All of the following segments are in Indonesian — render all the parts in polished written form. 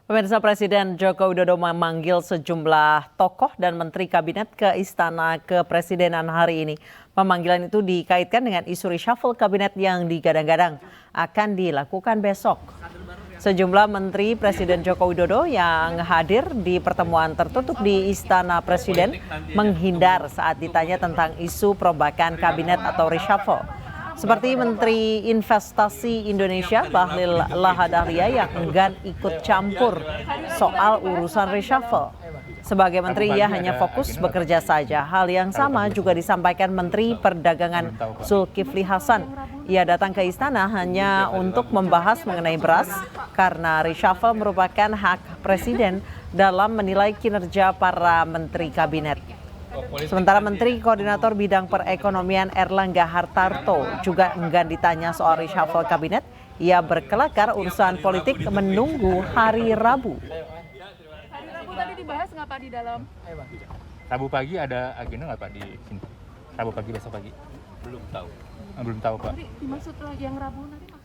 Pemirsa, Presiden Joko Widodo memanggil sejumlah tokoh dan menteri kabinet ke Istana Kepresidenan hari ini. Pemanggilan itu dikaitkan dengan isu reshuffle kabinet yang digadang-gadang akan dilakukan besok. Sejumlah menteri Presiden Joko Widodo yang hadir di pertemuan tertutup di Istana Presiden menghindar saat ditanya tentang isu perombakan kabinet atau reshuffle. Seperti Menteri Investasi Indonesia Bahlil Lahadalia yang enggan ikut campur soal urusan reshuffle. Sebagai menteri ia hanya fokus bekerja saja. Hal yang sama juga disampaikan Menteri Perdagangan Zulkifli Hasan. Ia datang ke istana hanya untuk membahas mengenai beras karena reshuffle merupakan hak presiden dalam menilai kinerja para menteri kabinet. Sementara Menteri Koordinator Bidang Perekonomian Erlangga Hartarto juga enggan ditanya soal reshuffle kabinet. Ia berkelakar urusan politik menunggu hari Rabu. Hari Rabu tadi dibahas nggak Pak di dalam? Rabu pagi ada agenda nggak Pak di sini? Rabu pagi besok pagi? Belum tahu. Belum tahu Pak. Jadi dimaksud yang Rabu nanti?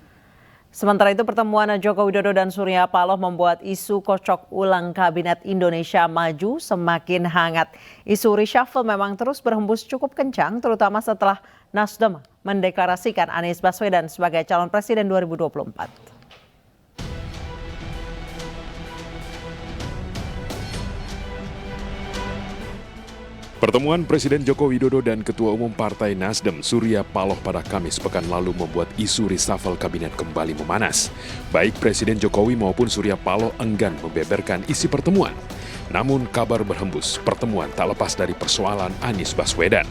Sementara itu pertemuan Joko Widodo dan Surya Paloh membuat isu kocok ulang Kabinet Indonesia Maju semakin hangat. Isu reshuffle memang terus berhembus cukup kencang terutama setelah Nasdem mendeklarasikan Anies Baswedan sebagai calon presiden 2024. Pertemuan Presiden Joko Widodo dan Ketua Umum Partai Nasdem Surya Paloh pada Kamis pekan lalu membuat isu reshuffle kabinet kembali memanas. Baik Presiden Jokowi maupun Surya Paloh enggan membeberkan isi pertemuan. Namun kabar berhembus, pertemuan tak lepas dari persoalan Anies Baswedan.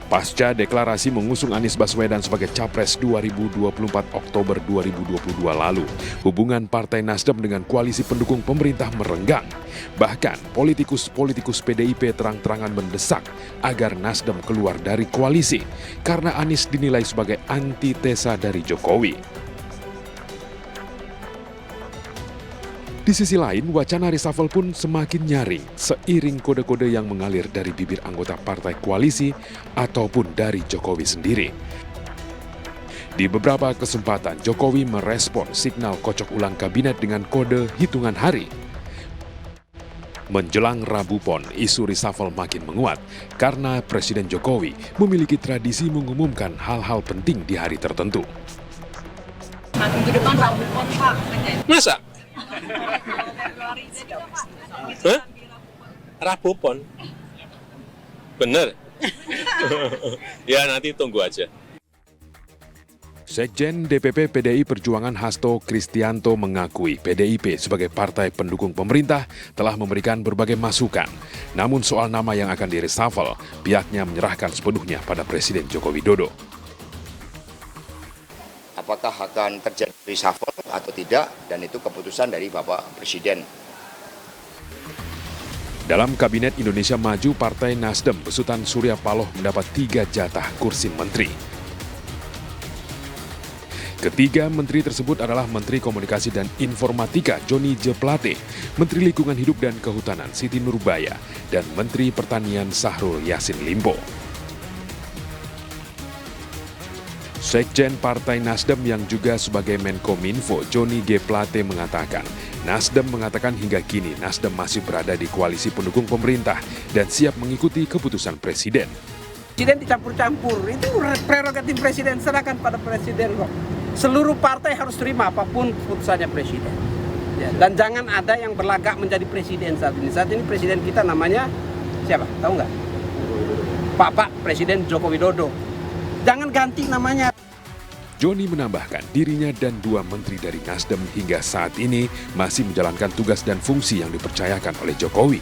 Pasca deklarasi mengusung Anies Baswedan sebagai Capres 2024 Oktober 2022 lalu, hubungan Partai Nasdem dengan koalisi pendukung pemerintah merenggang. Bahkan politikus-politikus PDIP terang-terangan mendesak agar Nasdem keluar dari koalisi karena Anies dinilai sebagai antitesa dari Jokowi. Di sisi lain, wacana reshuffle pun semakin nyaring seiring kode-kode yang mengalir dari bibir anggota partai koalisi ataupun dari Jokowi sendiri. Di beberapa kesempatan, Jokowi merespon signal kocok ulang kabinet dengan kode hitungan hari. Menjelang Rabu Pon, isu reshuffle makin menguat karena Presiden Jokowi memiliki tradisi mengumumkan hal-hal penting di hari tertentu. Minggu depan Rabu Pon Pak. Masa? Hah? Rabu Pon? Bener? Ya nanti tunggu aja. Sekjen DPP PDI Perjuangan Hasto Kristianto mengakui PDIP sebagai partai pendukung pemerintah telah memberikan berbagai masukan. Namun soal nama yang akan direshuffle, pihaknya menyerahkan sepenuhnya pada Presiden Joko Widodo. Apakah akan terjadi reshuffle atau tidak, dan itu keputusan dari Bapak Presiden. Dalam Kabinet Indonesia Maju, Partai Nasdem besutan Surya Paloh mendapat 3 jatah kursi menteri. Ketiga menteri tersebut adalah Menteri Komunikasi dan Informatika Johnny G. Plate, Menteri Lingkungan Hidup dan Kehutanan Siti Nurbaya, dan Menteri Pertanian Syahrul Yassin Limpo. Sekjen Partai Nasdem yang juga sebagai Menkominfo Johnny G. Plate mengatakan, Nasdem mengatakan hingga kini Nasdem masih berada di koalisi pendukung pemerintah dan siap mengikuti keputusan Presiden. Presiden dicampur-campur, itu prerogatif Presiden, serahkan pada Presiden kok. Seluruh partai harus terima apapun keputusannya Presiden. Ya, dan jangan ada yang berlagak menjadi Presiden saat ini. Saat ini Presiden kita namanya siapa? Tahu nggak? Pak Presiden Joko Widodo. Jangan ganti namanya. Johnny menambahkan dirinya dan 2 menteri dari Nasdem hingga saat ini masih menjalankan tugas dan fungsi yang dipercayakan oleh Jokowi.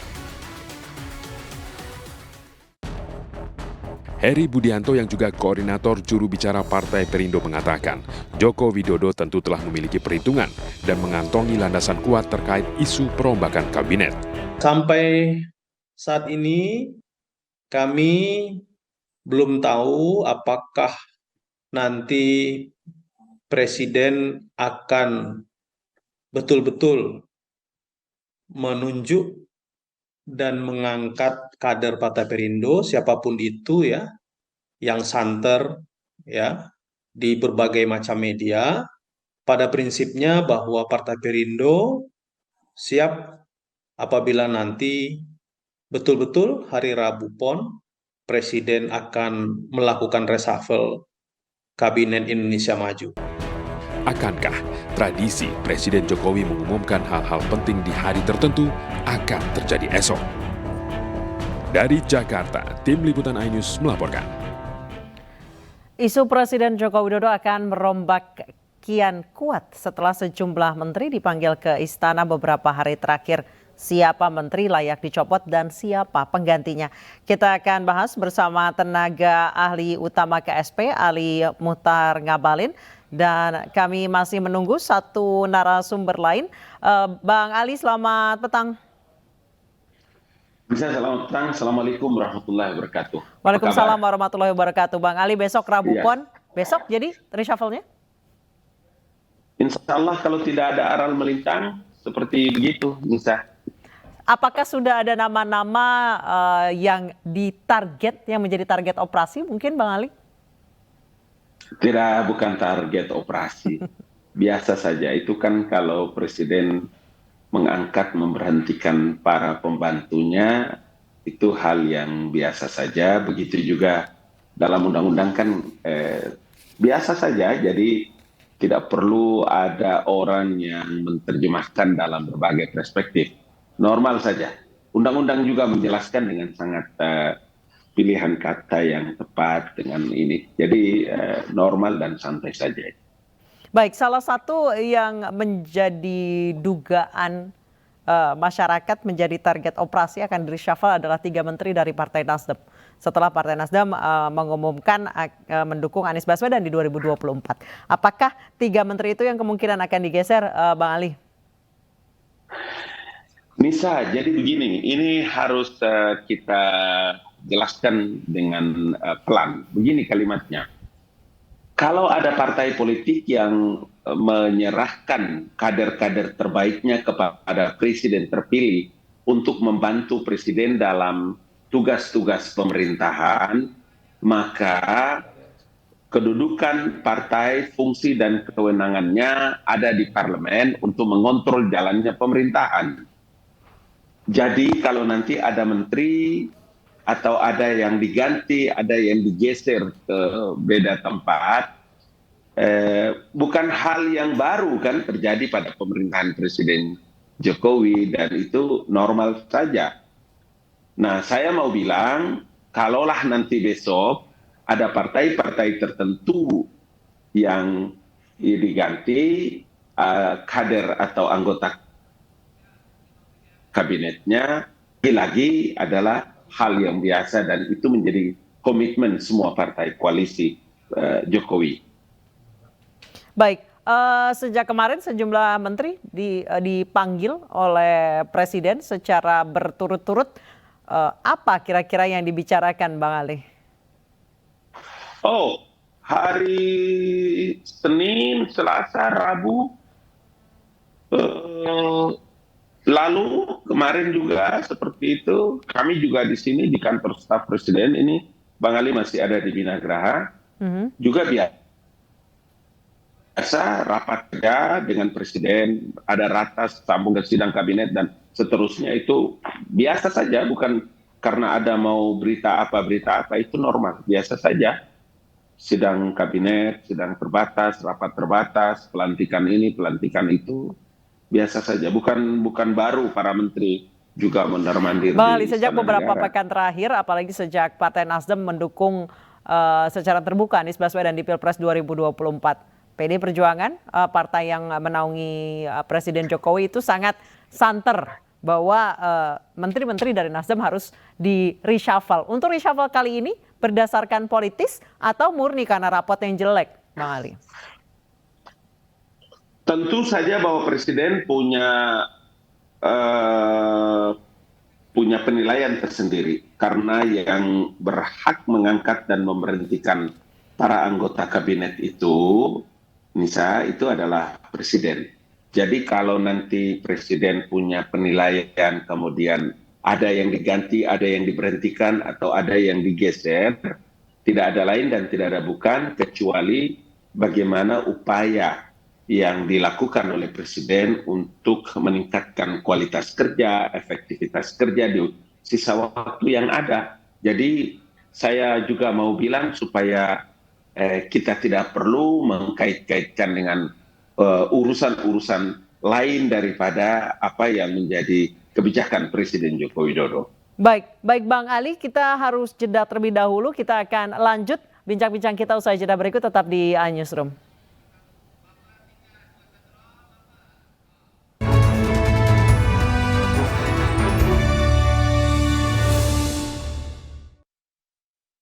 Heri Budianto yang juga koordinator juru bicara Partai Perindo mengatakan, Joko Widodo tentu telah memiliki perhitungan dan mengantongi landasan kuat terkait isu perombakan kabinet. Sampai saat ini kami belum tahu apakah nanti Presiden akan betul-betul menunjuk dan mengangkat kader Partai Perindo, siapapun itu ya, yang santer ya di berbagai macam media. Pada prinsipnya bahwa Partai Perindo siap apabila nanti betul-betul hari Rabu PON Presiden akan melakukan reshuffle Kabinet Indonesia Maju. Akankah tradisi Presiden Jokowi mengumumkan hal-hal penting di hari tertentu akan terjadi esok? Dari Jakarta, tim Liputan iNews melaporkan. Isu Presiden Joko Widodo akan merombak kian kuat setelah sejumlah menteri dipanggil ke istana beberapa hari terakhir. Siapa menteri layak dicopot dan siapa penggantinya? Kita akan bahas bersama tenaga ahli utama KSP, Ali Muhtar Ngabalin. Dan kami masih menunggu satu narasumber lain. Bang Ali, selamat petang. Bisa, selamat petang. Assalamualaikum warahmatullahi wabarakatuh. Waalaikumsalam warahmatullahi wabarakatuh. Bang Ali, besok Rabu PON, besok jadi reshuffle-nya? Insya Allah kalau tidak ada aral melintang, seperti begitu, bisa. Apakah sudah ada nama-nama yang ditarget, yang menjadi target operasi mungkin Bang Ali? Tidak, bukan target operasi. Biasa saja, itu kan kalau Presiden mengangkat, memberhentikan para pembantunya, itu hal yang biasa saja. Begitu juga dalam undang-undang kan biasa saja, jadi tidak perlu ada orang yang menerjemahkan dalam berbagai perspektif. Normal saja. Undang-undang juga menjelaskan dengan sangat pilihan kata yang tepat dengan ini. Jadi normal dan santai saja. Baik, salah satu yang menjadi dugaan masyarakat menjadi target operasi akan di-reshuffle adalah 3 menteri dari Partai Nasdem. Setelah Partai Nasdem mengumumkan mendukung Anies Baswedan di 2024. Apakah 3 menteri itu yang kemungkinan akan digeser, Bang Ali? Nisa, jadi begini, ini harus kita jelaskan dengan pelan. Begini kalimatnya. Kalau ada partai politik yang menyerahkan kader-kader terbaiknya kepada presiden terpilih untuk membantu presiden dalam tugas-tugas pemerintahan, maka kedudukan partai, fungsi dan kewenangannya ada di parlemen untuk mengontrol jalannya pemerintahan. Jadi kalau nanti ada menteri atau ada yang diganti, ada yang digeser ke beda tempat, bukan hal yang baru kan terjadi pada pemerintahan Presiden Jokowi dan itu normal saja. Nah, saya mau bilang, kalaulah nanti besok ada partai-partai tertentu yang diganti kader atau anggota kabinetnya, lagi adalah hal yang biasa dan itu menjadi komitmen semua partai koalisi Jokowi. Baik, sejak kemarin sejumlah menteri dipanggil oleh Presiden secara berturut-turut. Apa kira-kira yang dibicarakan Bang Ali? Oh, hari Senin, Selasa, Rabu, lalu kemarin juga seperti itu, kami juga di sini di kantor staf Presiden ini, Bang Ali masih ada di Binagraha, juga biasa rapat kerja dengan Presiden, ada ratas, sambung ke sidang kabinet dan seterusnya itu biasa saja, bukan karena ada mau berita apa itu normal, biasa saja. Sidang kabinet, sidang terbatas, rapat terbatas, pelantikan ini, pelantikan itu. Biasa saja, bukan baru para menteri juga mondar-mandir. Bang Ali, sejak beberapa pekan terakhir, apalagi sejak Partai Nasdem mendukung secara terbuka Anies Baswedan di Pilpres 2024. PD Perjuangan, partai yang menaungi Presiden Jokowi itu sangat santer bahwa menteri-menteri dari Nasdem harus di-reshuffle. Untuk reshuffle kali ini berdasarkan politis atau murni karena rapot yang jelek, Bang Ali? Tentu saja bahwa Presiden punya penilaian tersendiri karena yang berhak mengangkat dan memberhentikan para anggota kabinet itu, Nisa, itu adalah Presiden. Jadi kalau nanti Presiden punya penilaian kemudian ada yang diganti, ada yang diberhentikan atau ada yang digeser, tidak ada lain dan tidak ada bukan kecuali bagaimana upaya yang dilakukan oleh Presiden untuk meningkatkan kualitas kerja, efektivitas kerja di sisa waktu yang ada. Jadi saya juga mau bilang supaya kita tidak perlu mengkait-kaitkan dengan urusan-urusan lain daripada apa yang menjadi kebijakan Presiden Joko Widodo. Baik, baik Bang Ali, kita harus jeda terlebih dahulu. Kita akan lanjut bincang-bincang kita usai jeda berikut, tetap di iNewsroom.